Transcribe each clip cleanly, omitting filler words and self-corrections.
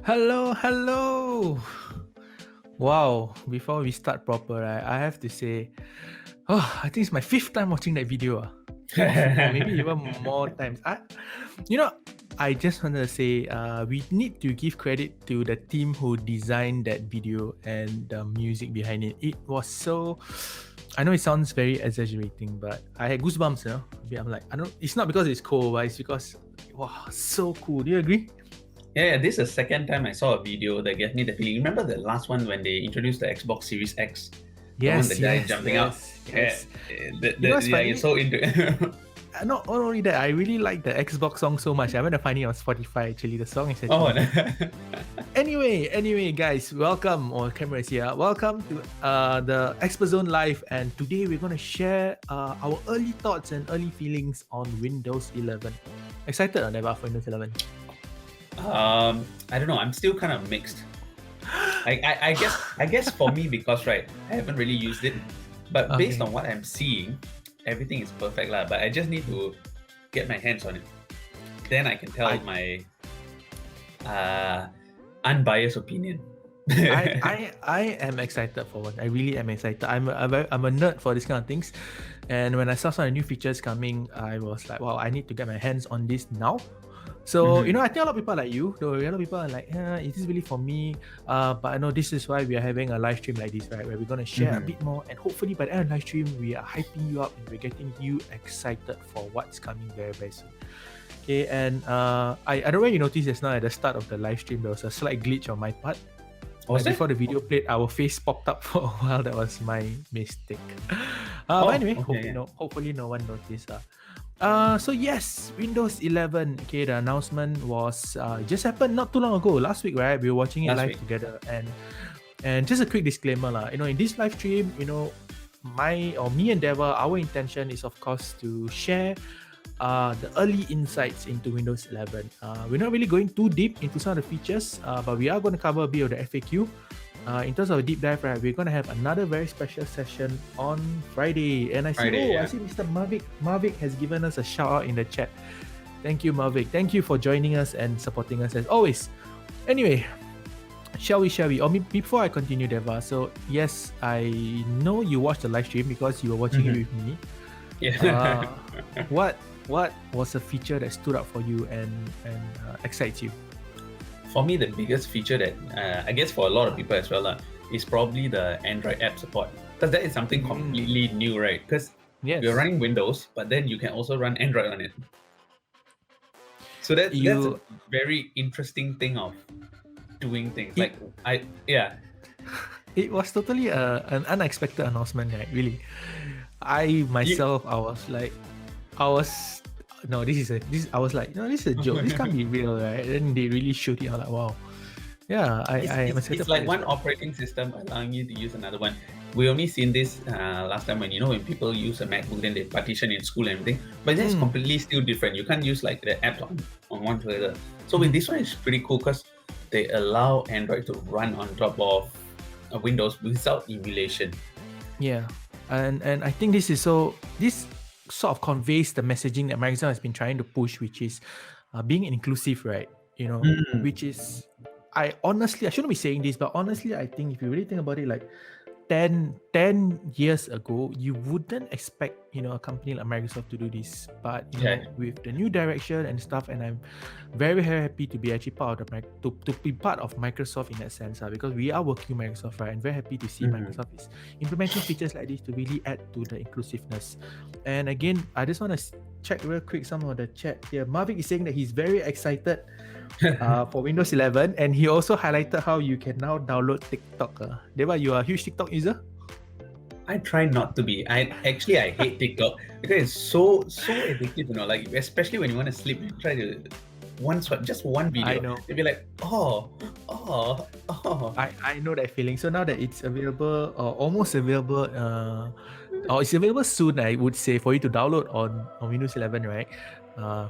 Hello, hello. Wow, before we start proper, I have to say, I think it's my fifth time watching that video. Or maybe even more times. You know, I just want to say we need to give credit to the team who designed that video and the music behind it. It was so. I know it sounds very exaggerating, but I had goosebumps, I'm like, I don't. It's not because it's cool, but it's because, wow, so cool. Do you agree? Yeah, this is the second time I saw a video that gave me the feeling. Remember the last one when they introduced the Xbox Series X? The one, the Yes, guy yes, jumping out. yes, Yeah, yes. You know what's yeah, you're funny? so into it. Not only that, I really like the Xbox song so much. I went to find it on Spotify. Actually, the song is Oh, actually good. Anyway, guys, welcome or cameras here. Welcome to the ExpertZone Live, and today we're gonna share our early thoughts and early feelings on Windows 11. Excited or never for Windows 11? I don't know. I'm still kind of mixed. I guess for me because I haven't really used it, but based on what I'm seeing, everything is perfect lah. But I just need to get my hands on it. Then I can tell my unbiased opinion. I am excited for one. I really am excited. I'm a nerd for this kind of things, and when I saw some new features coming, I was like, wow, I need to get my hands on this now. So I think a lot of people are like you. Though a lot of people are like, is this really for me? But I know this is why we are having a live stream like this, right? Where we're gonna share a bit more, and hopefully by the end of the live stream, we are hyping you up and we're getting you excited for what's coming very very soon. Okay, and I don't know when you noticed just now at the start of the live stream, there was a slight glitch on my part. Before the video played, our face popped up for a while. That was my mistake. But anyway, hopefully no one noticed. So yes, Windows 11. Okay, the announcement was just happened not too long ago. Last week, right? We were watching it live together, and just a quick disclaimer, lah. In this live stream, me and Devar, our intention is of course to share the early insights into Windows 11. We're not really going too deep into some of the features, but we are going to cover a bit of the FAQ. In terms of a deep dive, right, we're going to have another very special session on Friday. And I see Mr. Mavic has given us a shout out in the chat. Thank you, Mavic. Thank you for joining us and supporting us as always. Anyway, shall we? Or before I continue, Deva, so yes, I know you watched the live stream because you were watching it with me. Yeah. What was a feature that stood out for you and excites you? For me, the biggest feature that I guess for a lot of people as well is probably the Android app support, because that is something completely new, right? Because you're running Windows, but then you can also run Android on it. So that's a very interesting thing of doing things. It was totally an unexpected announcement, right? Really. I myself, I was like, I was like, no, this is a joke. This can't be real, right? And then they really showed it. I'm like, wow. Yeah, it's like one operating system allowing you to use another one. We only seen this last time when people use a MacBook, then they partition in school and everything. But that's completely still different. You can't use like the apps on one to the other. So with this one, it's pretty cool because they allow Android to run on top of Windows without emulation. Yeah, and I think this sort of conveys the messaging that Microsoft has been trying to push, which is being inclusive, right? Which is, I shouldn't be saying this, but honestly, I think if you really think about it, like 10 years ago, you wouldn't expect, a company like Microsoft to do this. But with the new direction and stuff, and I'm very, very happy to be actually part of to be part of Microsoft in that sense, because we are working with Microsoft, right? And very happy to see Microsoft is implementing features like this to really add to the inclusiveness. And again, I just want to check real quick some of the chat here. Mavic is saying that he's very excited for Windows 11, and he also highlighted how you can now download TikTok. Deva, you are a huge TikTok user? I try not to be. I hate TikTok because it's so addictive, like especially when you want to sleep, you try to just one video. I know. You'll be like, oh. I know that feeling. So now that it's available, or almost available, or it's available soon, I would say, for you to download on Windows 11, right?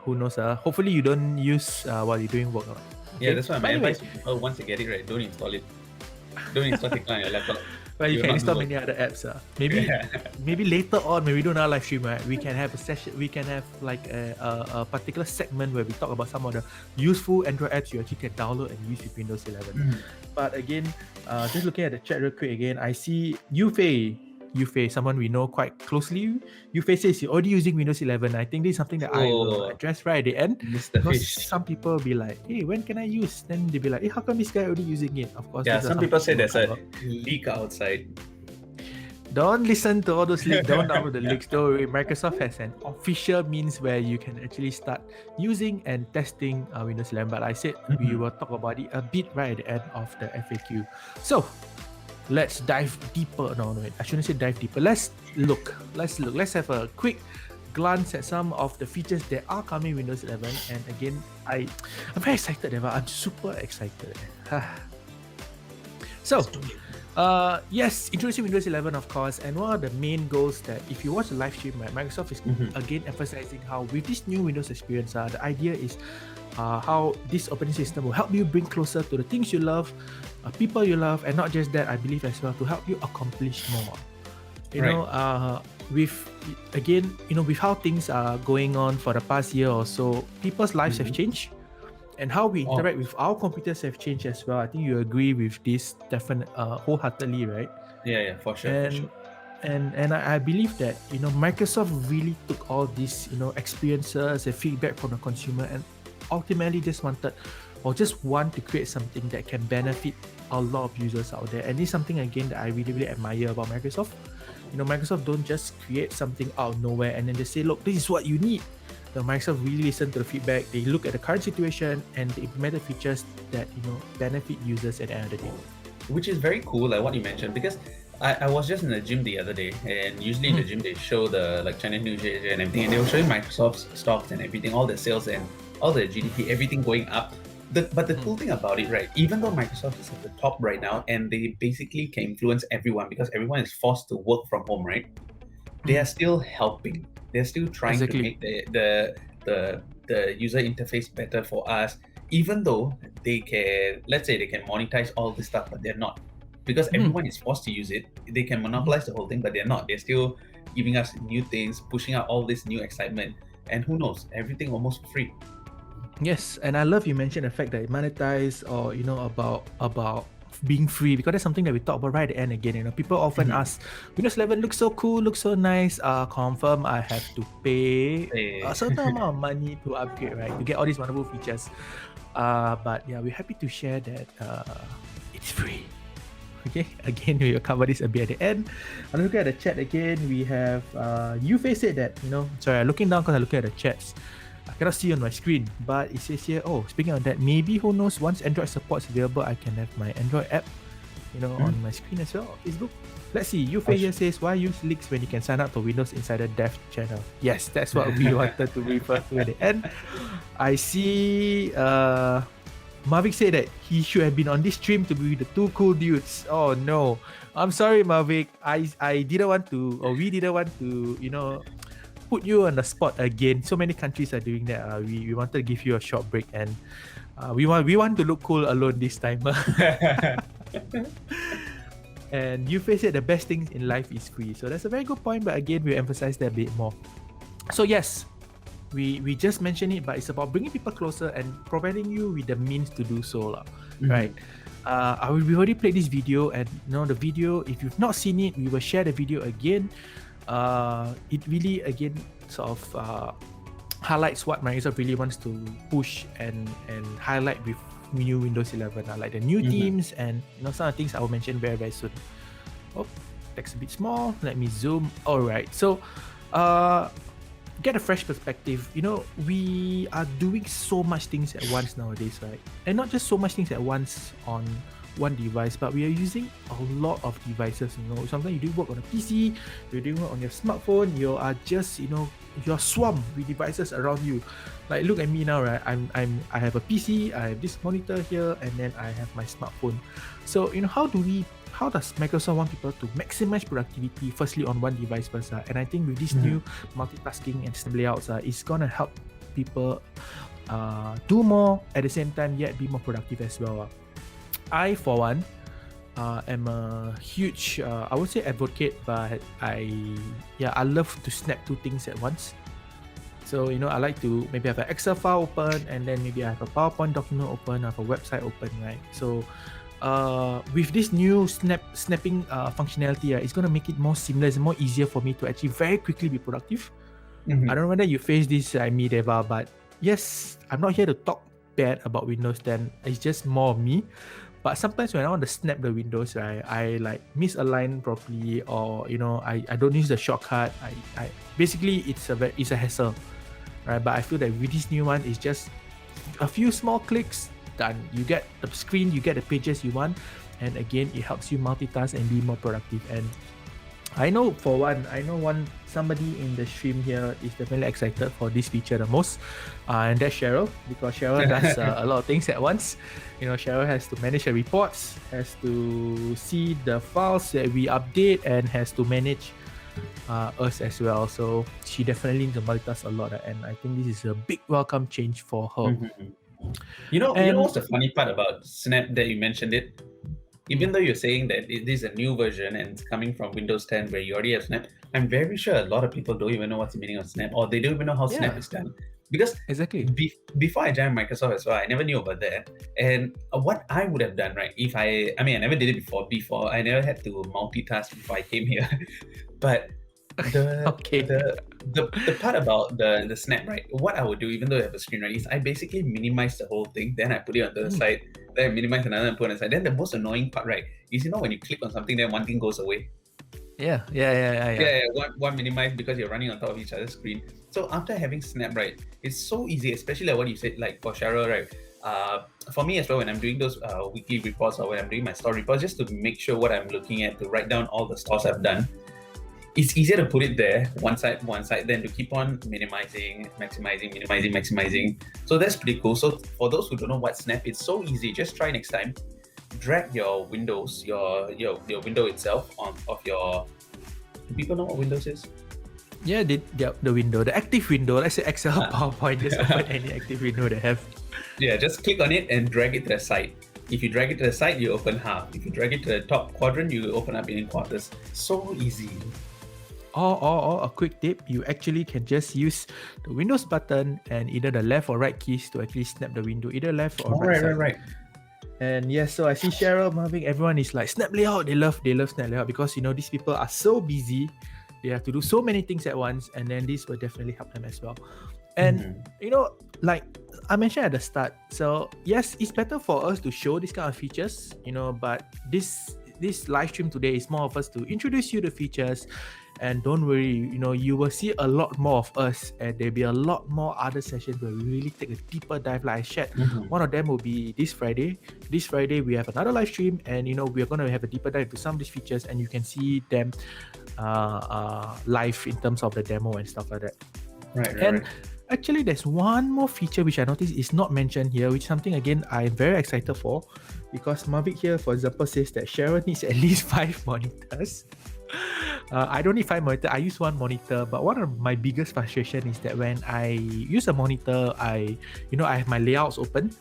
Who knows? Hopefully you don't use while you're doing work. Okay? Yeah, that's why my advice to people, once you get it, right, don't install it. Don't install TikTok on your laptop. Well, you You're can not install Google. many other apps. Maybe later on when we do another live stream, right? We can have a session. We can have like a particular segment where we talk about some of the useful Android apps you actually can download and use with Windows 11. Mm. But again, just looking at the chat real quick again, I see Yufei, someone we know quite closely. Yufei says you're already using Windows 11. I think this is something that I will Oh, address right at the end. Mr. Because Fish. some people will be like, hey, when can I use? Then they'll be like, hey, how come this guy already using it? Of course, Yeah, these are some people say things there's we'll a leak outside. Don't listen to all those leaks. Don't download the leaks. Don't worry. Microsoft has an official means where you can actually start using and testing Windows 11. But I said we will talk about it a bit right at the end of the FAQ. So let's dive deeper. No, I shouldn't say dive deeper. Let's look. Let's have a quick glance at some of the features that are coming Windows 11. And again, I'm very excited, Devar. I'm super excited. So, yes, introducing Windows 11, of course, and one of the main goals that if you watch the live stream, right, Microsoft is again emphasizing how with this new Windows experience, the idea is how this operating system will help you bring closer to the things you love, people you love, and not just that, I believe as well, to help you accomplish more. You know, with how things are going on for the past year or so, people's lives have changed. And how we interact with our computers have changed as well. I think you agree with this definitely wholeheartedly, right? Yeah, for sure. And I believe that Microsoft really took all these experiences and feedback from the consumer and ultimately just want to create something that can benefit a lot of users out there. And this is something again that I really, really admire about Microsoft. Microsoft don't just create something out of nowhere and then they say, look, this is what you need. Microsoft really listen to the feedback. They look at the current situation and they implement the features that benefit users at the end of the day. Which is very cool, like what you mentioned, because I was just in the gym the other day, and usually in the gym they show the China News and everything, and they were showing Microsoft's stocks and everything, all the sales and all the GDP, everything going up. But the cool thing about it, right, even though Microsoft is at the top right now and they basically can influence everyone because everyone is forced to work from home, right? They are still helping. They're still trying to make the user interface better for us, even though they can, let's say they can monetize all this stuff, but they're not. Because everyone is forced to use it. They can monopolize the whole thing, but they're not. They're still giving us new things, pushing out all this new excitement. And who knows, everything almost for free. Yes, and I love you mentioned the fact that it monetize or about being free, because that's something that we talk about right at the end again. People often ask, Windows 11 looks so cool, looks so nice. Confirm I have to pay a certain amount of money to upgrade, right? To get all these wonderful features. But yeah, we're happy to share that it's free. Okay, again, we'll cover this a bit at the end. I'm looking at the chat again. We have Yufei said that, sorry, I'm looking down because I'm looking at the chats. I cannot see on my screen, but it says here, speaking of that, maybe, who knows, once Android support's available, I can have my Android app, on my screen as well, Facebook. Let's see, Yufei here says, why use leaks when you can sign up for Windows Insider Dev channel? Yes, that's what we wanted to refer to at the end. I see, Mavic said that he should have been on this stream to be the two cool dudes. Oh no, I'm sorry, Mavic. I didn't want to, or we didn't want to, put you on the spot again. So many countries are doing that. We wanted to give you a short break, and we want to look cool alone this time. And you face it, the best things in life is free. So that's a very good point. But again, we emphasize that a bit more. So yes, we just mentioned it, but it's about bringing people closer and providing you with the means to do so, right? We already played this video, and the video, if you've not seen it, we will share the video again. It really again sort of highlights what Microsoft really wants to push and highlight with new Windows 11, like the new themes and some of the things I will mention very, very soon. Text a bit small. Let me zoom. All right, so get a fresh perspective. We are doing so much things at once nowadays, right? And not just so much things at once on one device, but we are using a lot of devices. Sometimes you do work on a PC, you're doing work on your smartphone, you are just you're swamped with devices around you. Like, look at me now, right? I have a PC, I have this monitor here, and then I have my smartphone. So how does Microsoft want people to maximize productivity firstly on one device first? And I think with this new multitasking and system layouts, it's gonna help people do more at the same time yet be more productive as well. I, for one, am a huge, I would say advocate, but I love to snap two things at once. So, I like to maybe have an Excel file open, and then maybe I have a PowerPoint document open, I have a website open, right? So, with this new snapping functionality, it's going to make it more seamless and more easier for me to actually very quickly be productive. Mhm. I don't know whether you face this, me, Devar, but yes, I'm not here to talk bad about Windows 10. It's just more of me. But sometimes when I want to snap the windows, right, I like misalign properly, or I don't use the shortcut. I basically it's a hassle, right? But I feel that with this new one, it's just a few small clicks done. You get the screen, you get the pages you want, and again, it helps you multitask and be more productive. And I know somebody in the stream here is definitely excited for this feature the most, and that's Cheryl, because Cheryl does a lot of things at once. Cheryl has to manage her reports, has to see the files that we update, and has to manage us as well. So she definitely needs to multitask a lot, and I think this is a big welcome change for her. Mhm. You know And what's the funny part about Snap that you mentioned it? Even though you're saying that it is a new version and it's coming from Windows 10 where you already have Snap, I'm very sure a lot of people don't even know what's the meaning of Snap, or they don't even know how Snap yeah, is done. Because exactly. before I joined Microsoft as well, I never knew about that. And what I would have done, right, if I mean, I never did it before. Before, I never had to multitask before I came here. But the Okay. the part about the snap, right? What I would do, even though I have a screen, right, is I basically minimize the whole thing, then I put it on the side, then I minimize another and put it on the side. Then the most annoying part, right, is when you click on something, then one thing goes away. Yeah. One minimize because you're running on top of each other's screen. So after having Snap, right, it's so easy, especially like what you said, like for Cheryl, right? For me as well, when I'm doing those weekly reports or when I'm doing my store reports, just to make sure what I'm looking at, to write down all the stores I've done, it's easier to put it there, one side, than to keep on minimizing, maximizing. So that's pretty cool. So for those who don't know what Snap, it's so easy. Just try next time. Drag your windows, your window itself of your. Do people know what Windows is? Yeah, the window, the active window. Let's say Excel, PowerPoint, just open any active window they have. Yeah, just click on it and drag it to the side. If you drag it to the side, you open half. If you drag it to the top quadrant, you open up in quarters. So easy. Or a quick tip, you actually can just use the Windows button and either the left or right keys to actually snap the window, either left or right side. Right. And yes, so I see Cheryl, Marvin, everyone is like snap layout. They love snap layout because these people are so busy. They have to do so many things at once, and then this will definitely help them as well. And like I mentioned at the start, so yes, it's better for us to show this kind of features, but this live stream today is more of us to introduce you the features. And don't worry, you will see a lot more of us, and there'll be a lot more other sessions where we really take a deeper dive, like I shared. One of them will be this Friday. This Friday we have another live stream, and we're going to have a deeper dive to some of these features, and you can see them live in terms of the demo and stuff like that. Right. Actually, there's one more feature which I noticed is not mentioned here, which is something again I'm very excited for, because Mavic here, for example, says that Sharon needs at least 5 monitors. I don't need 5 monitors. I use 1 monitor, but one of my biggest frustration is that when I use a monitor, I have my layouts open,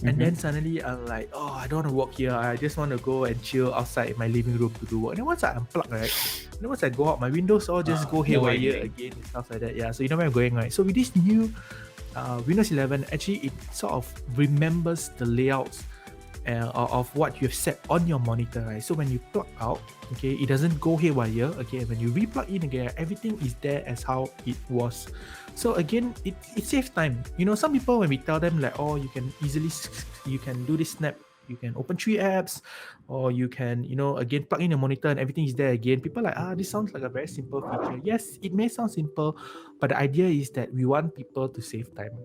and then suddenly I'm like, oh, I don't want to work here. I just want to go and chill outside in my living room to do work. And then once I unplug, right, and then once I go out, my windows all just go haywire again and stuff like that. Yeah, so you know where I'm going, right? So with this new Windows 11, actually it sort of remembers the layouts of what you've set on your monitor, right? So when you plug out, okay, it doesn't go haywire. Okay, and when you replug in again, everything is there as how it was. So again, it saves time. Some people, when we tell them like, oh, you can do this snap, you can open 3 apps, or you can again plug in your monitor and everything is there again. People are like, this sounds like a very simple feature. Yes, it may sound simple, but the idea is that we want people to save time.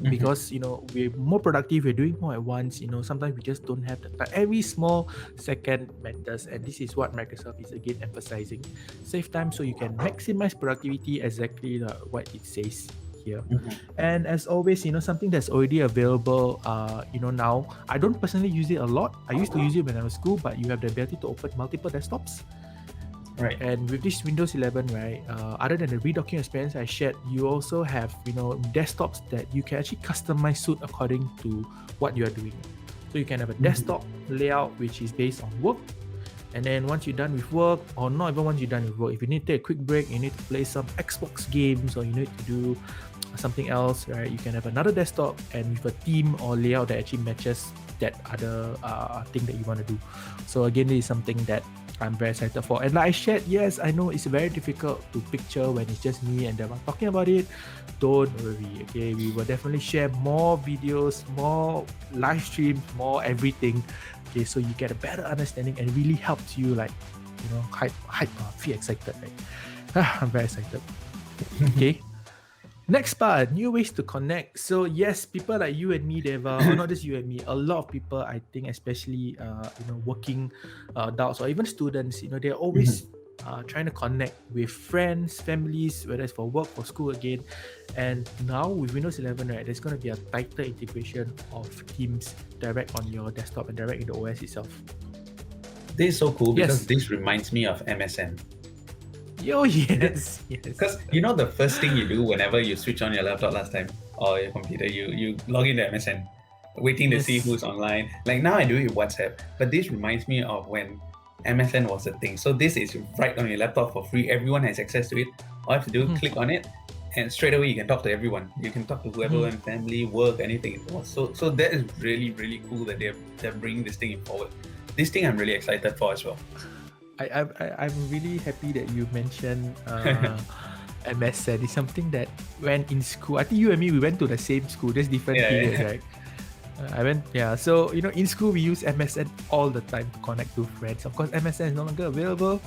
Because we're more productive, we're doing more at once. Sometimes we just don't have the time. Every small second matters, and this is what Microsoft is again emphasizing: save time so you can maximize productivity, exactly what it says here. And as always, something that's already available now, I don't personally use it a lot. I used to use it when I was in school, but you have the ability to open multiple desktops. Right. And with this Windows 11, right, other than the redocking experience I shared, you also have, desktops that you can actually customize suit according to what you are doing. So you can have a desktop layout which is based on work. And then once you're done with work, or not even once you're done with work, if you need to take a quick break, you need to play some Xbox games, or you need to do something else, right? You can have another desktop and with a theme or layout that actually matches that other thing that you want to do. So again, this is something that I'm very excited for. And like I shared, yes, I know it's very difficult to picture when it's just me and Devar talking about it. Don't worry, okay? We will definitely share more videos, more live streams, more everything. Okay, so you get a better understanding and really helps you feel excited, right? I'm very excited. Okay. Next part, new ways to connect. So yes, people like you and me, Devar, or not just you and me, a lot of people, I think, especially working adults or even students, they're always trying to connect with friends, families, whether it's for work, for school again. And now with Windows 11, right, there's going to be a tighter integration of Teams direct on your desktop and direct in the OS itself. This is so cool because this reminds me of MSN. Yes. Because the first thing you do whenever you switch on your laptop last time or your computer, you log into MSN, waiting to see who's online. Like now I do it with WhatsApp, but this reminds me of when MSN was a thing. So this is right on your laptop for free. Everyone has access to it. All you have to do is click on it, and straight away you can talk to everyone. You can talk to whoever in family, work, anything. So that is really, really cool that they're bringing this thing forward. This thing I'm really excited for as well. I'm really happy that you mentioned MSN. It's something that when in school, I think you and me, we went to the same school, just different periods, right? So in school we use MSN all the time to connect to friends. Of course, MSN is no longer available.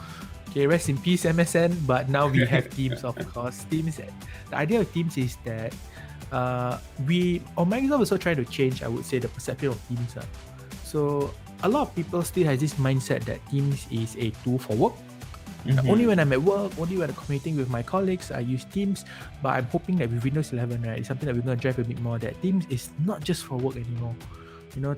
Okay, rest in peace, MSN. But now we have Teams, of course. Teams. The idea of Teams is that Microsoft also trying to change, I would say, the perception of Teams. So a lot of people still has this mindset that Teams is a tool for work. Only when I'm at work, only when I'm communicating with my colleagues, I use Teams. But I'm hoping that with Windows 11, right, it's something that we're going to drive a bit more, that Teams is not just for work anymore.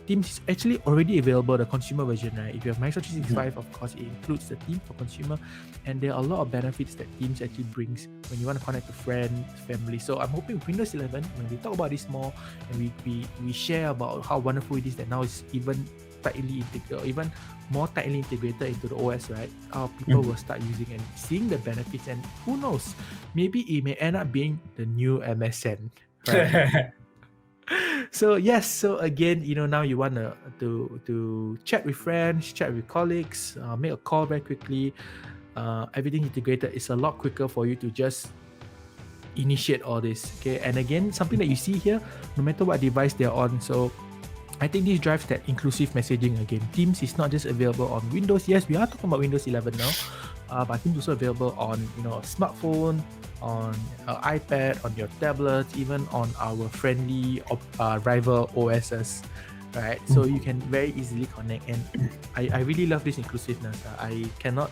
Teams is actually already available, the consumer version, right? If you have Microsoft 365, of course, it includes the Teams for consumer. And there are a lot of benefits that Teams actually brings when you want to connect to friends, family. So I'm hoping with Windows 11, when we talk about this more, and we share about how wonderful it is that now it's even tightly integrated, or even more tightly integrated into the OS, right? How people will start using and seeing the benefits, and who knows, maybe it may end up being the new MSN, right? So again, now you want to chat with friends, chat with colleagues, make a call very quickly. Everything integrated is a lot quicker for you to just initiate all this. Okay, and again, something that you see here, no matter what device they're on. So I think this drives that inclusive messaging again. Teams is not just available on Windows. Yes, we are talking about Windows 11 now, but Teams is also available on a smartphone, on iPad, on your tablet, even on our friendly rival OSs, right? So you can very easily connect, and I really love this inclusiveness. I cannot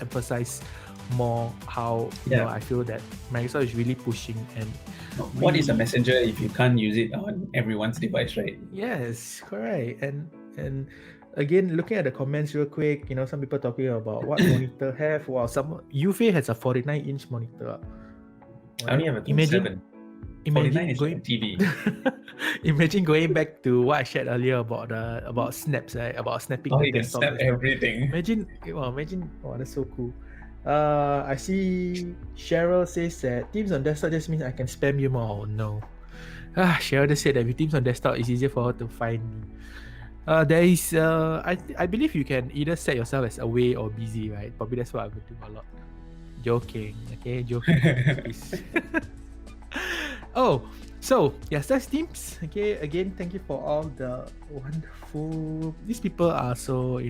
emphasize more how I feel that Microsoft is really pushing. And what is a messenger if you can't use it on everyone's device, right? Yes, correct. And again, looking at the comments real quick, some people talking about what monitor have. Wow, Yufe has a 49-inch monitor. I only have a 27. Imagine going TV. Imagine going back to what I shared earlier about snaps, right? About snapping. You can snap everything. Imagine, that's so cool. I see Cheryl says that Teams on desktop just means I can spam you more. Oh no. Cheryl just said that with Teams on desktop, it's easier for her to find me. There is, I believe you can either set yourself as away or busy, right? Probably that's what I would do a lot. Joking, okay? Joking. Oh, so yes, that's Teams. Okay, again, thank you for all the wonderful. These people are so,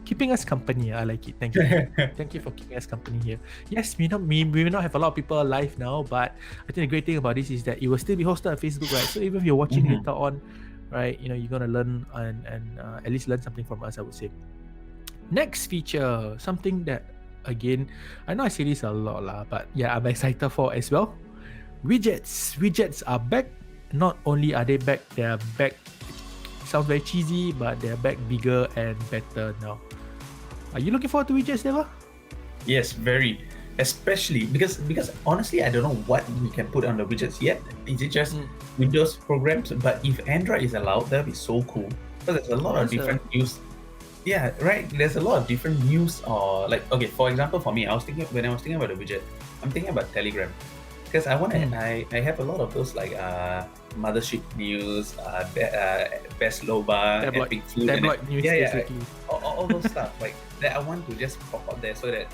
keeping us company. I like it. Thank you. Thank you for keeping us company here. Yes, we may not have a lot of people live now, but I think the great thing about this is that it will still be hosted on Facebook, right? So even if you're watching later on, right, you're gonna learn and at least learn something from us, I would say. Next feature, something that again, I know I say this a lot, but yeah, I'm excited for as well. Widgets. Widgets are back. Not only are they back, they are back. Sounds very cheesy, but they're back bigger and better now. Are you looking forward to widgets, Devar? Yes, very. especially because honestly, I don't know what we can put on the widgets yet. Is it just Windows programs? But if Android is allowed, that'd be so cool. But there's a lot of different use. Yeah, right. There's a lot of different news, or like, okay, for example, for me, I was thinking about the widget, I'm thinking about Telegram, because I want to. I have a lot of those like Mothership News, Best Loba, Epic Food, news, basically. All those stuff like that. I want to just pop up there so that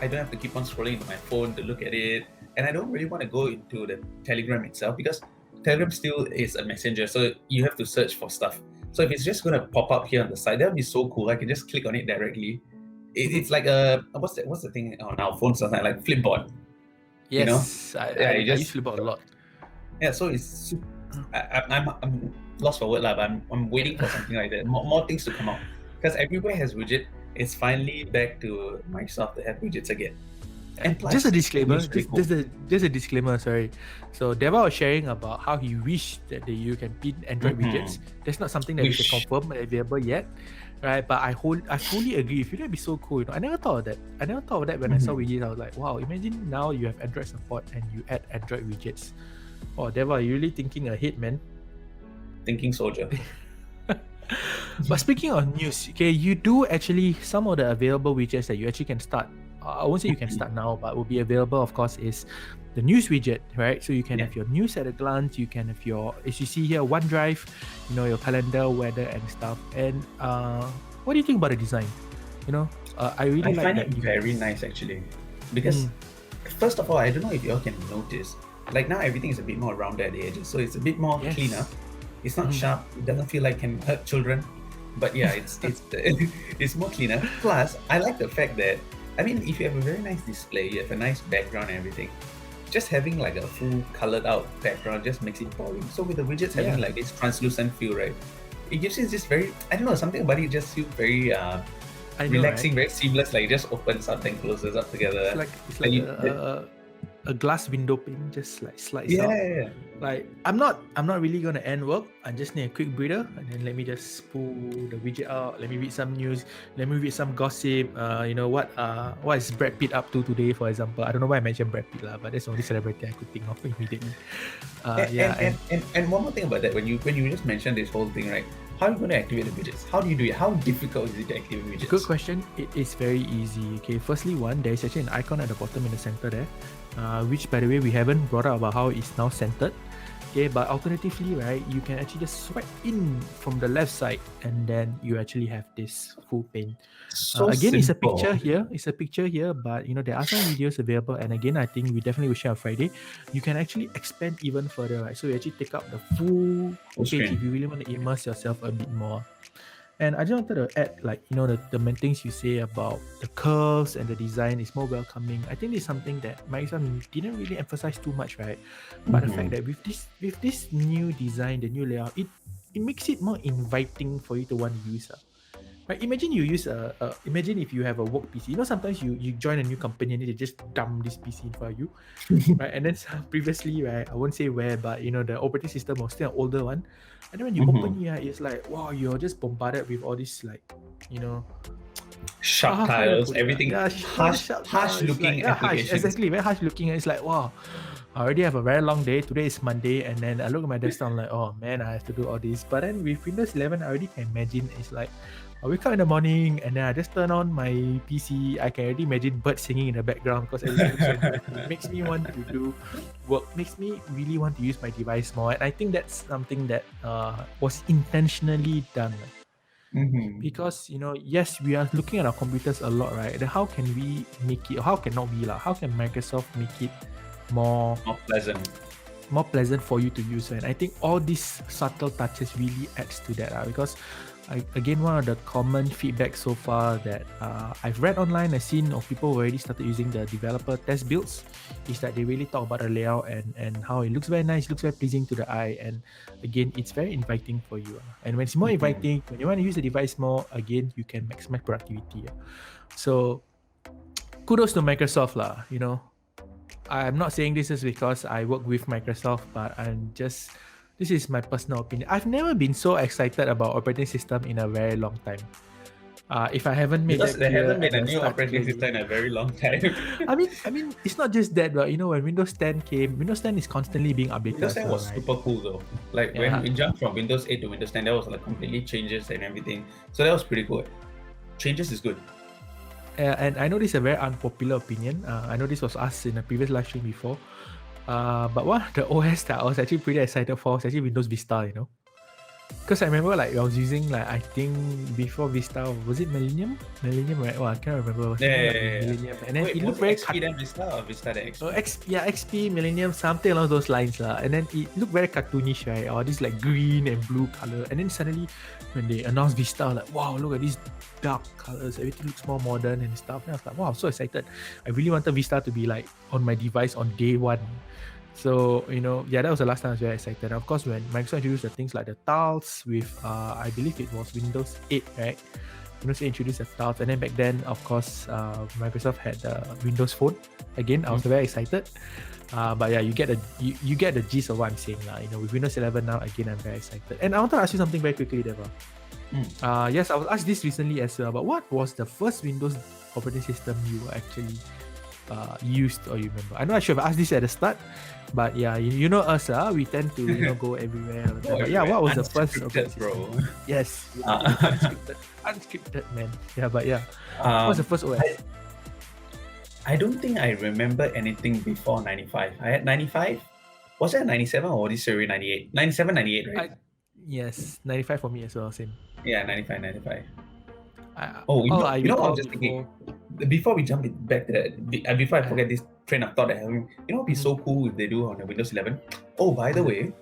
I don't have to keep on scrolling into my phone to look at it, and I don't really want to go into the Telegram itself because Telegram still is a messenger, so you have to search for stuff. So if it's just going to pop up here on the side, that would be so cool. I can just click on it directly. It's like what's the thing on our phones? Something like Flipboard. Yes, I use Flipboard a lot. Yeah, so it's I'm lost for word, but I'm waiting for something like that. More things to come out, because everywhere has widget. It's finally back to Microsoft to have widgets again. And plus, just a disclaimer. Just a disclaimer. Sorry. So Devar was sharing about how he wished that you can pin Android widgets. That's not something that we can confirm available yet, right? But I fully agree. If that'd be so cool. I never thought of that. When I saw widgets. I was like, wow. Imagine now you have Android support and you add Android widgets. Oh, Devar, you're really thinking ahead, man. Thinking soldier. But speaking of news, okay, you do actually, some of the available widgets that you actually can start. I won't say you can start now, but will be available, of course, is the news widget, right? So you can have your news at a glance. You can have your, as you see here, OneDrive, your calendar, weather, and stuff. And what do you think about the design? I find it very nice actually, because first of all, I don't know if you all can notice, like now everything is a bit more rounded at the edges, so it's a bit more cleaner. It's not sharp. It doesn't feel like can hurt children, but yeah, it's it's more cleaner. Plus, I like the fact that, I mean, if you have a very nice display, you have a nice background and everything, just having like a full colored out background just makes it boring. So with the widgets having like this translucent feel, right? It gives you this very, I don't know, something about it just feels very relaxing, right? Very seamless. Like it just opens up and closes up together. It's like a glass window pane just like slides out. Yeah. Like I'm not really gonna end work. I just need a quick breather, and then let me just pull the widget out. Let me read some news. Let me read some gossip. What is Brad Pitt up to today, for example? I don't know why I mentioned Brad Pitt but that's the only celebrity I could think of immediately. And one more thing about that, when you just mentioned this whole thing, right? How are you going to activate the widgets? How do you do it? How difficult is it to activate widgets? Good question. It is very easy. Okay, firstly, there is actually an icon at the bottom in the center there, which, by the way, we haven't brought up about how it's now centered. Okay, but alternatively, right, you can actually just swipe in from the left side, and then you actually have this full pane. Again, it's a picture here, but there are some videos available, and again, I think we definitely will share on Friday. You can actually expand even further, right? So you actually take up the full page if you really want to immerse yourself a bit more. And I just wanted to add, the main things you say about the curves and the design is more welcoming. I think it's something that Microsoft didn't really emphasize too much, right? But the fact that with this new design, the new layout, it makes it more inviting for you to want to use. Right? Imagine you use imagine if you have a work PC. Sometimes you join a new company and they just dump this PC in front of you, right? And then previously, right, I won't say where, but the operating system was still an older one. And then when you open here, it's like, wow, you're just bombarded with all this sharp tiles, everything harsh looking applications. Exactly, very harsh looking. It's like, wow, I already have a very long day. Today is Monday, and then I look at my desktop, I'm like, oh man, I have to do all this. But then with Windows 11, I already can imagine it's like, I wake up in the morning and then I just turn on my PC. I can already imagine birds singing in the background because it makes me want to do work, makes me really want to use my device more. And I think that's something that was intentionally done. Because, yes, we are looking at our computers a lot, right? Then how can we make it, how can Microsoft make it more pleasant for you to use? And I think all these subtle touches really adds to that, because again, one of the common feedback so far that I've read online, I've seen of people who already started using the developer test builds, is that they really talk about the layout and how it looks very nice, looks very pleasing to the eye, and again, it's very inviting for you. And when it's more inviting, when you want to use the device more, again, you can maximize productivity. So kudos to Microsoft lah. I'm not saying this is because I work with Microsoft, but this is my personal opinion. I've never been so excited about operating system in a very long time. If I haven't made Because that they clear haven't at made a the new start operating clearly. system in a very long time. I mean, it's not just that, but when Windows 10 came, Windows 10 is constantly being updated Windows as 10 well, was right? super cool though. Like Yeah. when we jumped from Windows 8 to Windows 10, that was like completely changes and everything. So that was pretty cool. Changes is good. And I know this is a very unpopular opinion. I know this was asked in a previous live stream before. But one of the OS that I was actually pretty excited for was actually Windows Vista, Because I remember I was using I think before Vista, was it Millennium? Millennium, right? Well, I can't remember. Something like Millennium. And then Wait, it was looked it very XP then Vista or Vista then XP? XP, Millennium, something along those lines. And then it looked very cartoonish, right? Or this green and blue color. And then suddenly when they announced Vista, wow, look at these dark colors. Everything looks more modern and stuff. And I was like, wow, I'm so excited. I really wanted Vista to be on my device on day one. So, that was the last time I was very excited. And of course, when Microsoft introduced the things like the tiles with, I believe it was Windows 8, right? Windows 8 introduced the tiles. And then back then, of course, Microsoft had the Windows Phone. Again, I was very excited. But yeah, you get the gist of what I'm saying. With Windows 11 now, again, I'm very excited. And I want to ask you something very quickly, Devar. Yes, I was asked this recently as well. But what was the first Windows operating system you actually used or you remember? I know I should have asked this at the start, but yeah, you know us, we tend to go everywhere. But yeah, what was the first operating system? Bro. Yes, unscripted, man. Yeah, but yeah, what was the first OS? I don't think I remember anything before 95. I had 95. Was it 97 or this already 98? 97, 98, right? Yes, 95 for me as well, same. Yeah, 95, 95. You I was talked just before. thinking, before we jump back to that, before I forget this train of thought that having, it'd be so cool if they do on the Windows 11. Oh, by the way,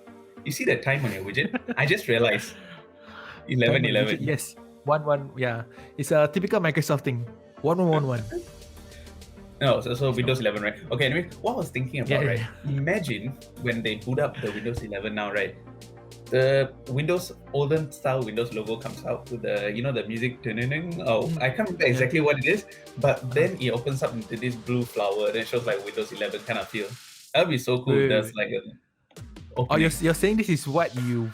you see the time on your widget? I just realized 11:11. Yes, 1:1. Yeah, it's a typical Microsoft thing. 1111. No, so Windows 11, right? Okay, anyway, what I was thinking about, right? Yeah. Imagine when they boot up the Windows 11 now, right? The Windows olden style Windows logo comes out with the the music. I can't remember exactly what it is, but then it opens up into this blue flower. Then it shows like Windows 11 kind of feel. That'd be so cool. There's like a. You're saying this is what you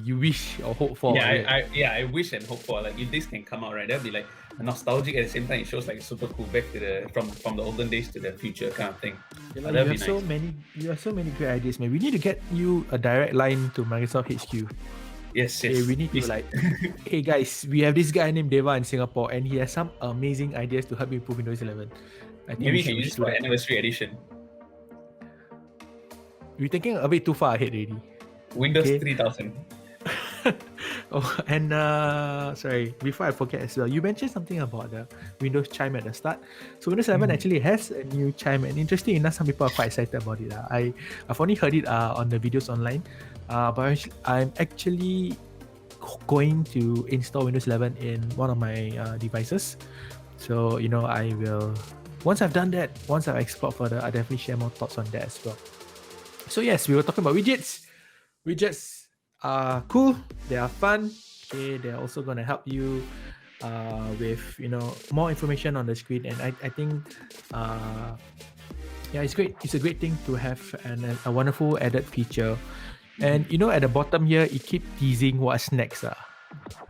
wish or hope for? Yeah, I wish and hope for. Like if this can come out, right, that'd be like nostalgic at the same time. It shows like super cool back to the from the olden days to the future kind of thing. You have so many great ideas, man. We need to get you a direct line to Microsoft HQ. Yes. We need to hey guys, we have this guy named Devar in Singapore, and he has some amazing ideas to help you improve Windows 11. I think maybe we can use it for anniversary edition. We're thinking a bit too far ahead already. Windows 3000. And sorry, before I forget as well, you mentioned something about the Windows chime at the start. So Windows 11 actually has a new chime, and interesting enough, some people are quite excited about it. I've only heard it on the videos online, but I'm actually going to install Windows 11 in one of my devices. So I will, once I've done that, once I've explored further, I'll definitely share more thoughts on that as well. So yes, we were talking about widgets. Widgets are cool. They are fun. Okay, they're also going to help you with more information on the screen. And I think it's great. It's a great thing to have a wonderful added feature. And at the bottom here, it keeps teasing what's next.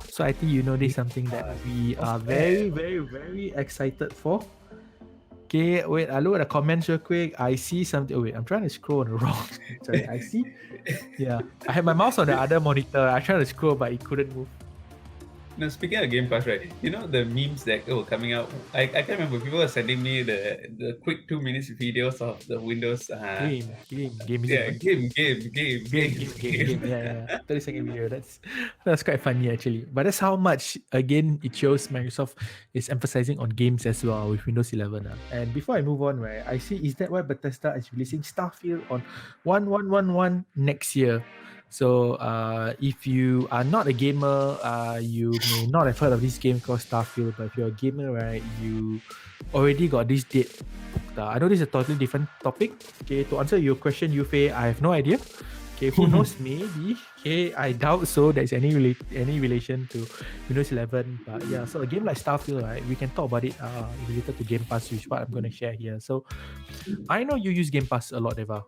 So I think this is something that we are very, very, very excited for. Okay, wait, I look at the comments real quick. I see something. Oh, wait, I'm trying to scroll on the wrong. Sorry, I see. Yeah, I had my mouse on the other monitor. I tried to scroll, but it couldn't move. Now, speaking of Game Pass, right? The memes that were coming out. I can't remember. People were sending me the quick 2 minutes videos of the Windows. Game. Yeah, game. Yeah. 30-second video. That's quite funny actually. But that's how much again it shows Microsoft is emphasizing on games as well with Windows 11. And before I move on, right, I see is that why Bethesda is releasing Starfield on 1111 next year. So if you are not a gamer, you may not have heard of this game called Starfield, but if you're a gamer, right, you already got this date. I know this is a totally different topic. Okay, to answer your question, Yufei, I have no idea. Okay, who knows? Maybe. Okay, I doubt so. There's any relation to Windows 11. But yeah, so a game like Starfield, right, we can talk about it related to Game Pass, which is what I'm going to share here. So I know you use Game Pass a lot, Devar.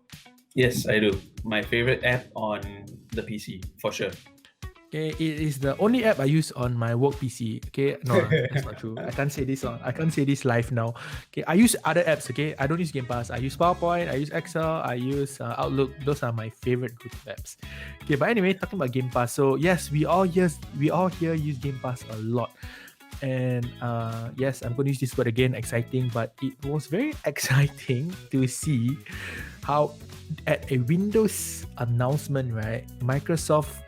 Yes, I do. My favorite app on the PC, for sure. Okay, it is the only app I use on my work PC. Okay, no, that's not true. I can't say this on. I can't say this live now. Okay, I use other apps. Okay, I don't use Game Pass. I use PowerPoint. I use Excel. I use Outlook. Those are my favorite group of apps. Okay, but anyway, talking about Game Pass. So yes, we all here use Game Pass a lot. And yes, I'm going to use this word again, exciting, but it was very exciting to see how at a Windows announcement, right, Microsoft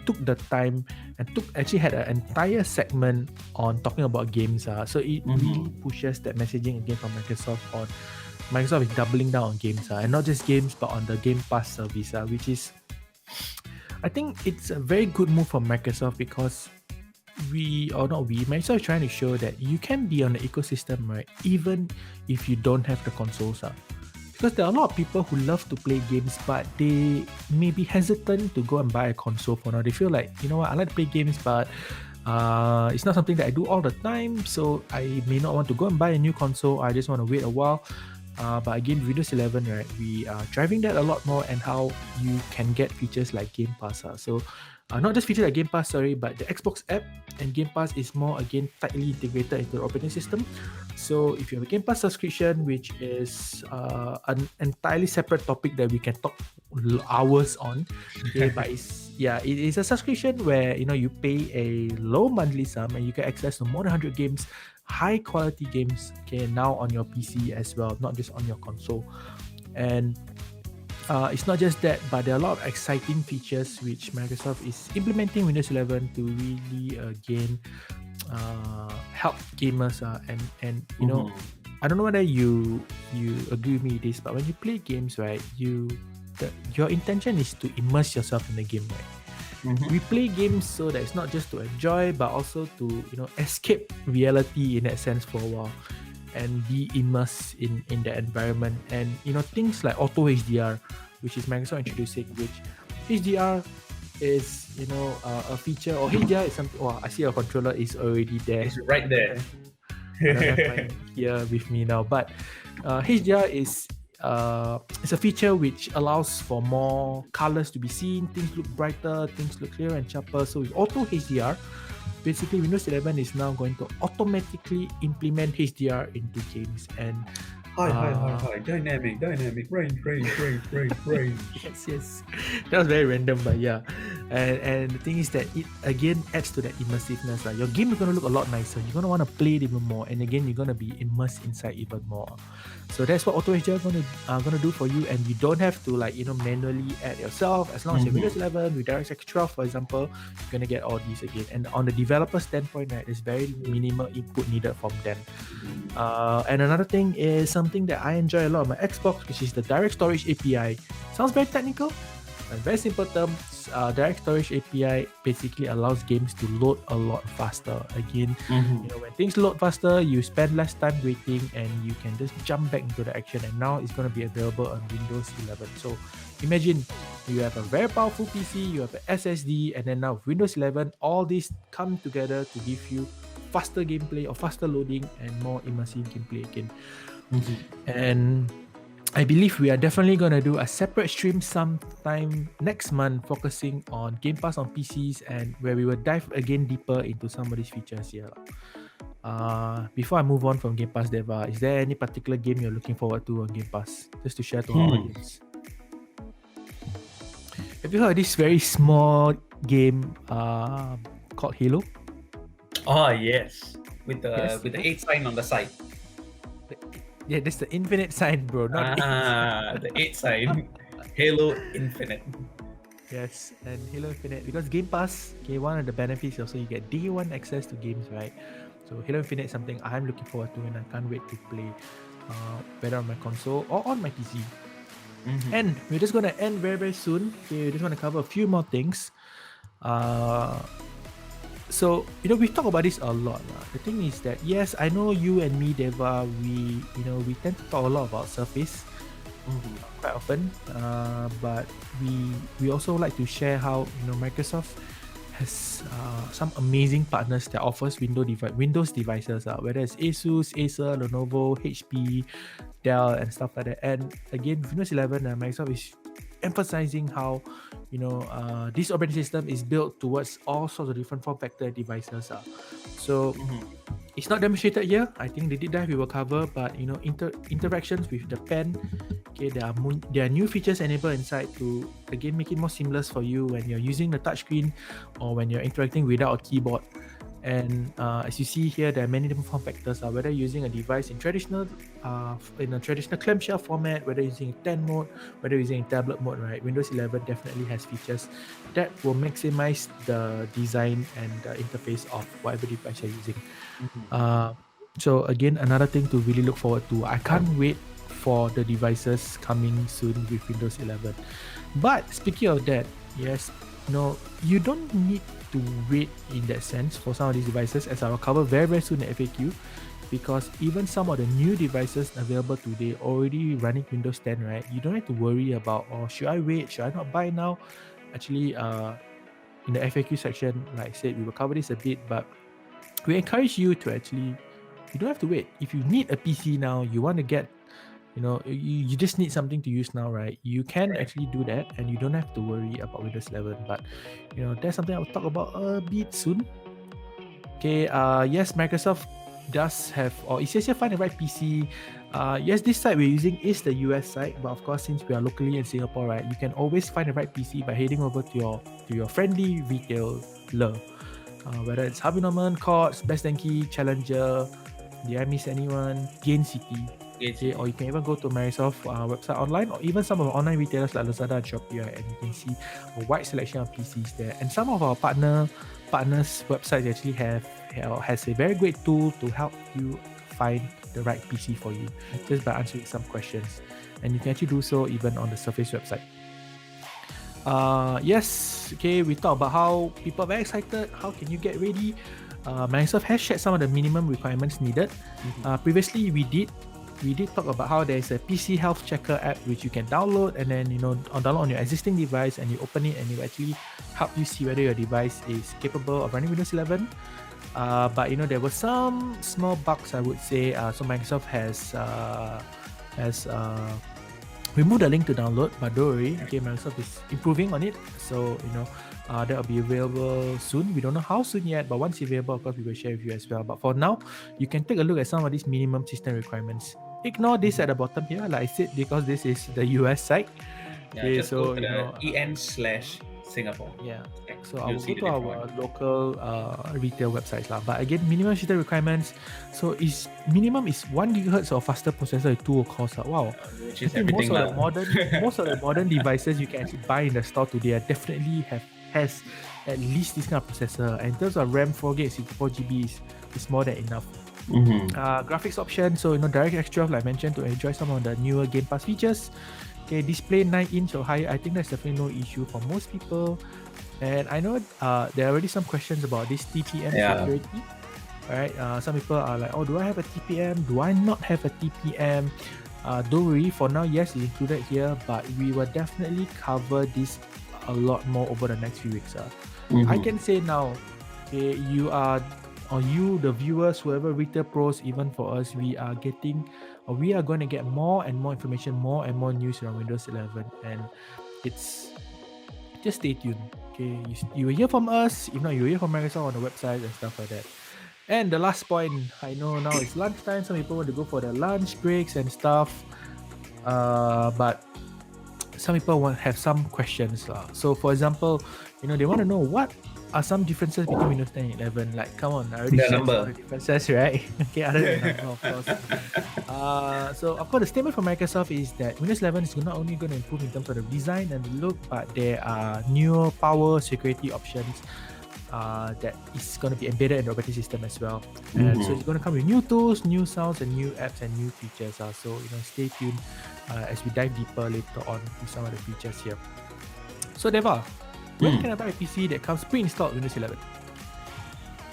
took the time and actually had an entire segment on talking about games. So it really pushes that messaging again from Microsoft on Microsoft is doubling down on games, and not just games but on the Game Pass service, which is, I think it's a very good move from Microsoft, because Microsoft is trying to show that you can be on the ecosystem, right, even if you don't have the consoles. Because there are a lot of people who love to play games, but they may be hesitant to go and buy a console for now. They feel like, you know what, I like to play games, but it's not something that I do all the time, so I may not want to go and buy a new console. I just want to wait a while. But again, Windows 11, right, we are driving that a lot more, and how you can get features like Game Pass. So not just features like Game Pass, but the Xbox app and Game Pass is more, again, tightly integrated into the operating system. So if you have a Game Pass subscription, which is an entirely separate topic that we can talk hours on, okay, but it is a subscription where you pay a low monthly sum and you get access to more than 100 games, high quality games, okay, now on your PC as well, not just on your console. And it's not just that, but there are a lot of exciting features which Microsoft is implementing Windows 11 to really again help gamers. And I don't know whether you agree with me with this, but when you play games, right, your intention is to immerse yourself in the game, right? We play games so that it's not just to enjoy, but also to escape reality in that sense for a while, and be immersed in the environment. And things like auto HDR, which is Microsoft introducing, which HDR is a feature, or HDR is something. Oh, I see your controller is already there. It's right there. I don't have mine here with me now, but HDR is it's a feature which allows for more colors to be seen, things look brighter, things look clearer and sharper. So with auto HDR, basically Windows 11 is now going to automatically implement HDR into games. And Hi, dynamic, range. yes, that was very random, but yeah. And the thing is that it again adds to that immersiveness. Your game is going to look a lot nicer. You're going to want to play it even more, and again, you're going to be immersed inside even more. So that's what Auto HDR gonna do for you, and you don't have to manually add yourself. As long as you're Windows 11 with DirectX 12, for example, you're gonna get all these again. And on the developer standpoint, right, there's very minimal input needed from them. And another thing is something that I enjoy a lot on my Xbox, which is the Direct Storage API. Sounds very technical. In very simple terms, Direct Storage API basically allows games to load a lot faster. Again, when things load faster, you spend less time waiting, and you can just jump back into the action. And now it's going to be available on Windows 11. So imagine you have a very powerful PC, you have an SSD, and then now Windows 11, all these come together to give you faster gameplay, or faster loading, and more immersive gameplay again. And I believe we are definitely going to do a separate stream sometime next month focusing on Game Pass on PCs, and where we will dive again deeper into some of these features here. Before I move on from Game Pass, Devar, is there any particular game you're looking forward to on Game Pass? Just to share to our audience. Have you heard of this very small game called Halo? Oh yes, with the 8 sign on the side. Yeah, that's the infinite sign, bro. Not the 8 sign. Halo Infinite. Yes, and Halo Infinite, because Game Pass, okay, one of the benefits also you get day one access to games, right? So Halo Infinite is something I'm looking forward to, and I can't wait to play, whether on my console or on my PC. And we're just gonna end very, very soon. Okay, we just want to cover a few more things. So we talk about this a lot. The thing is that, yes, I know you and me, Deva, we tend to talk a lot about Surface quite often, but we also like to share how Microsoft has some amazing partners that offers Windows devices, whether it's Asus, Acer, Lenovo, HP, Dell, and stuff like that. And again, Windows 11, Microsoft is emphasizing how this operating system is built towards all sorts of different form factor devices. So it's not demonstrated here. I think the deep dive we will cover, but interactions with the pen. Okay, there are new features enabled inside to again make it more seamless for you when you're using the touchscreen or when you're interacting without a keyboard. And as you see here, there are many different form factors. Whether using a device in a traditional clamshell format, whether using a 10 mode, whether using a tablet mode, right? Windows 11 definitely has features that will maximize the design and the interface of whatever device you're using. So again, another thing to really look forward to. I can't wait for the devices coming soon with Windows 11. But speaking of that, yes, you don't need to wait in that sense for some of these devices, as I will cover very, very soon in FAQ, because even some of the new devices available today already running Windows 10, right? You don't have to worry about, should I wait? Should I not buy now? Actually, in the FAQ section, like I said, we will cover this a bit, but we encourage you to actually, you don't have to wait. If you need a PC now, you want to get, you just need something to use now, right? You can actually do that, and you don't have to worry about Windows 11. But that's something I will talk about a bit soon. Okay. Yes, Microsoft does have, or it says here find the right PC. Yes, this site we're using is the US site, but of course, since we are locally in Singapore, right, you can always find the right PC by heading over to your friendly retailer. Whether it's Harvey Norman, Courts, Best Denki, Challenger, did I miss anyone? Gain City. Okay, or you can even go to Microsoft website online, or even some of our online retailers like Lazada and Shopee, right, and you can see a wide selection of PCs there. And some of our partners' websites actually has a very great tool to help you find the right PC for you, just by answering some questions. And you can actually do so even on the Surface website. Yes, okay, we talked about how people are very excited. How can you get ready? Microsoft has shared some of the minimum requirements needed. Previously, we did talk about how there's a PC health checker app which you can download, and then download on your existing device, and you open it and it will actually help you see whether your device is capable of running Windows 11. But there were some small bugs, I would say. So Microsoft has removed the link to download, but don't worry. Okay, Microsoft is improving on it, so that will be available soon. We don't know how soon yet, but once available, of course, we will share with you as well. But for now, you can take a look at some of these minimum system requirements. Ignore this at the bottom here, like I said, because this is the US site. Okay, just go to the EN/Singapore. Yeah. So I will go to our local retail websites lah. But again, minimum system requirements. So minimum is 1 gigahertz or faster processor with 2 cores. Wow. Which is everything. Most of the modern devices you can actually buy in the store today definitely has at least this kind of processor. And in terms of RAM, 4GB, 64GB is more than enough. Graphics option, so DirectX 12, like I mentioned, to enjoy some of the newer Game Pass features. Okay, display 9-inch or higher. I think that's definitely no issue for most people. And I know there are already some questions about this TPM security. Right? Some people are like, do I have a TPM? Do I not have a TPM? Don't worry, for now, yes, it's included here, but we will definitely cover this a lot more over the next few weeks. I can say now, okay, you, the viewers, whoever, retail pros, even for us, we are going to get more and more information, more and more news around Windows 11, and it's just stay tuned. Okay, you will hear from us. If not, you will hear from Microsoft on the website and stuff like that. And the last point, I know now it's lunchtime. Some people want to go for their lunch breaks and stuff, but some people have some questions. So, for example, they want to know what are some differences between Windows 10 and 11? Like, come on, I already shared some of the differences, right? Okay, other than the number, of course. So, of course, the statement from Microsoft is that Windows 11 is not only going to improve in terms of the design and the look, but there are newer power security options that is going to be embedded in the operating system as well. And so it's going to come with new tools, new sounds, and new apps and new features. So, stay tuned as we dive deeper later on with some of the features here. So, Devar, when can I buy a PC that comes pre-installed Windows 11?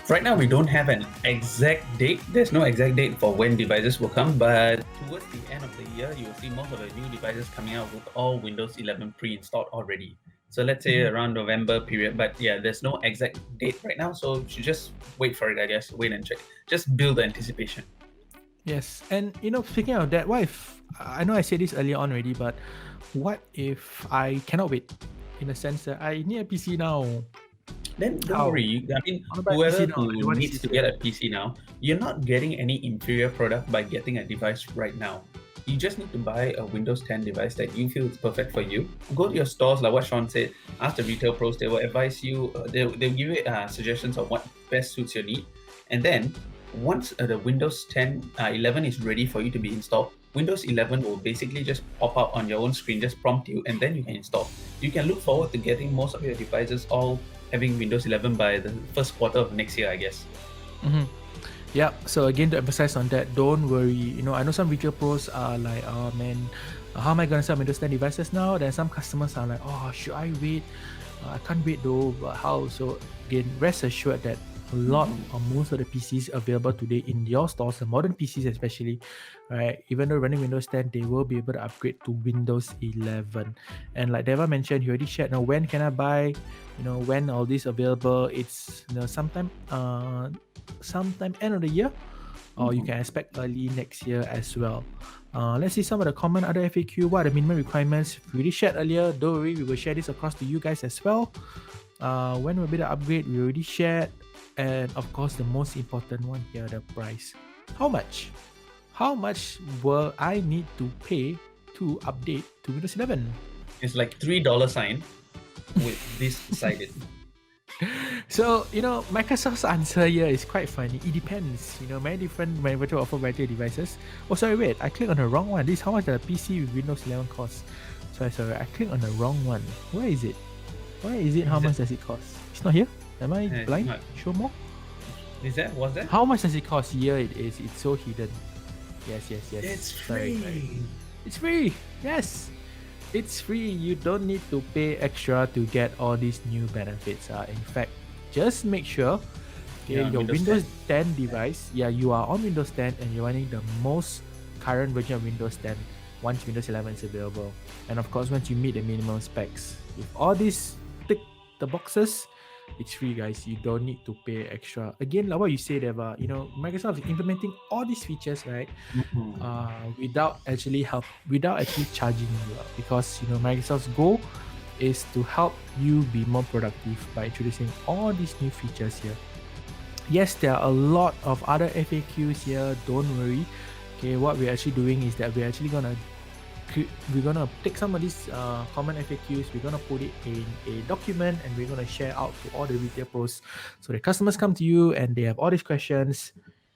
Right now, we don't have an exact date. There's no exact date for when devices will come, but towards the end of the year, you will see most of the new devices coming out with all Windows 11 pre-installed already. So let's say around November period, but yeah, there's no exact date right now, so you should just wait for it, I guess. Wait and check. Just build the anticipation. Yes, and speaking of that, what if, I know I said this earlier on already, but what if I cannot wait? in a sense that I need a PC now. Then don't How? worry. I mean, I want to buy a whoever PC now. I don't who want a needs to CPU. get a PC now, you're not getting any inferior product by getting a device right now. You just need to buy a Windows 10 device that you feel is perfect for you. Go to your stores, like what Shawn said. Ask the retail pros. They will advise you. They'll give you suggestions of what best suits your need. And then once the Windows 10 11 is ready for you to be installed, Windows 11 will basically just pop up on your own screen, just prompt you, and then you can install. You can look forward to getting most of your devices all having Windows 11 by the first quarter of next year, I guess. Mm-hmm. Yeah, so again, to emphasize on that, don't worry. I know some retail pros are like, oh man, how am I going to sell Windows 10 devices now? Then some customers are like, oh, should I wait? I can't wait though, but how? So again, rest assured that a lot or most of the PCs available today in your stores, the modern PCs especially, right? Even though running Windows 10, they will be able to upgrade to Windows 11. And like Devar mentioned, you already shared. Now, when can I buy? When all this available? It's sometime end of the year, or you can expect early next year as well. Let's see some of the common other FAQ. What are the minimum requirements? We already shared earlier. Don't worry, we will share this across to you guys as well. When will be the upgrade? We already shared. And of course, the most important one here, the price. How much? How much will I need to pay to update to Windows 11? It's like $3 sign with this sided. So, Microsoft's answer here is quite funny. It depends. Many different manufacturers offer variety of devices. Oh, sorry, wait. I clicked on the wrong one. This is how much the PC with Windows 11 costs. Sorry. I clicked on the wrong one. Where is it? How much does it cost? It's not here? Am I blind? Show more? Was that? How much does it cost? Here it is. It's so hidden. Yes. It's free. Sorry. It's free. Yes. It's free. You don't need to pay extra to get all these new benefits. In fact, just make sure your Windows 10 device, you are on Windows 10 and you're running the most current version of Windows 10 once Windows 11 is available. And of course, once you meet the minimum specs. If all these tick the boxes, it's free, guys. You don't need to pay extra. Again, like what you said, Devar, Microsoft is implementing all these features, right? Without actually charging you, because Microsoft's goal is to help you be more productive by introducing all these new features here. Yes, there are a lot of other FAQs here. Don't worry. Okay, what we're actually doing is that we're actually gonna take some of these common FAQs, we're gonna put it in a document, and we're gonna share out to all the retail pros, so the customers come to you and they have all these questions,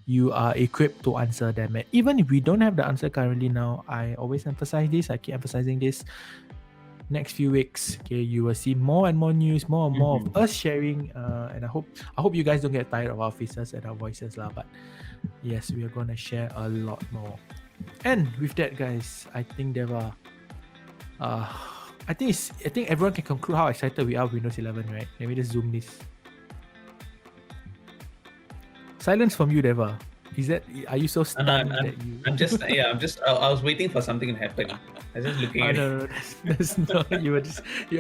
you are equipped to answer them. And even if we don't have the answer currently now, I always emphasize this, I keep emphasizing this, next few weeks, okay, you will see more and more news, more and more of us sharing, and I hope you guys don't get tired of our faces and our voices lah, but yes, we are gonna share a lot more. And with that, guys, I think Devar, I think everyone can conclude how excited we are with Windows 11, right? Let me just zoom this. Silence from you, Devar. Are you so stunned that you? I was waiting for something to happen. I was just looking at it. No, that's not. You were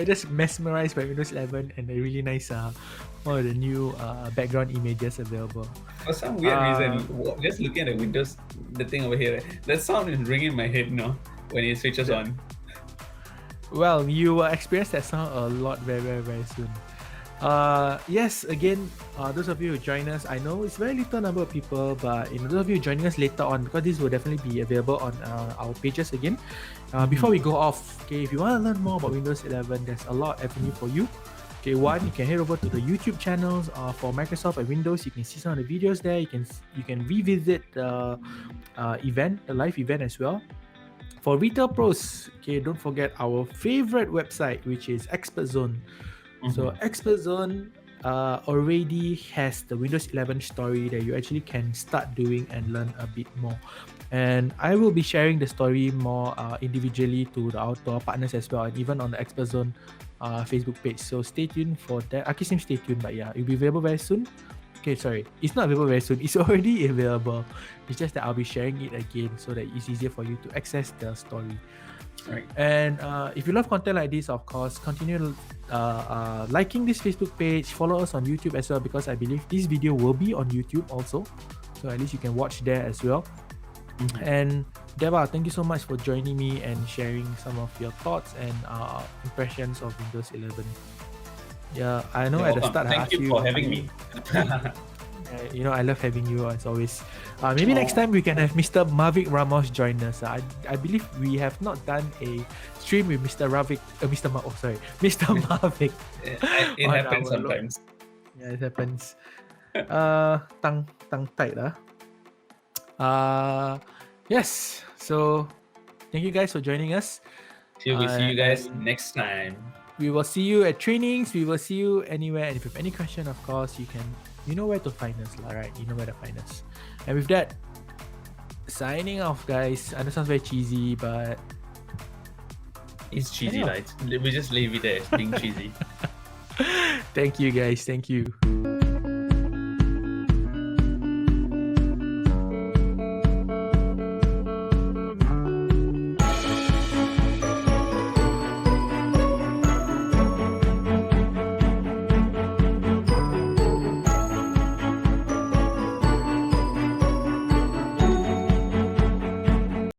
just mesmerized by Windows 11 and the really nice all the new background images available. For some weird reason, just looking at the thing over here, that sound is ringing in my head now when it switches on. Well, you will experience that sound a lot very, very, very soon. Yes, again, those of you who join us, I know it's very little number of people, but those of you joining us later on, because this will definitely be available on our pages again. Before we go off, okay, if you want to learn more about Windows 11, there's a lot of avenue for you. Okay, one, you can head over to the YouTube channels for Microsoft and Windows. You can see some of the videos there. You can revisit the live event as well. For retail pros, okay, don't forget our favorite website, which is ExpertZone. So ExpertZone already has the Windows 11 story that you actually can start doing and learn a bit more. And I will be sharing the story more individually to our partners as well, and even on the ExpertZone Facebook page. So stay tuned for that. I keep saying stay tuned, but yeah, it'll be available very soon. Okay, sorry, it's not available very soon. It's already available. It's just that I'll be sharing it again so that it's easier for you to access the story. Right. And if you love content like this, of course, continue liking this Facebook page, follow us on YouTube as well, because I believe this video will be on YouTube also, so at least you can watch there as well. And Devar, thank you so much for joining me and sharing some of your thoughts and impressions of Windows 11. Yeah, I know You're at the welcome. start I Thank asked you you. for having me. I love having you as always. Maybe next time we can have Mr. Mavic Ramos join us. I believe we have not done a stream with Mr. Mr. Mavic. It on happens our sometimes. Yeah, it happens. Tongue tight, yes. So thank you guys for joining us. Till we see you guys and next time. we will see you at trainings. We will see you anywhere. And if you have any question, of course, you know where to find us, right? You know where to find us. And with that, signing off, guys. I know it sounds very cheesy, but It's cheesy, Yeah. right? We just leave it there as being cheesy. thank you, guys. Thank you.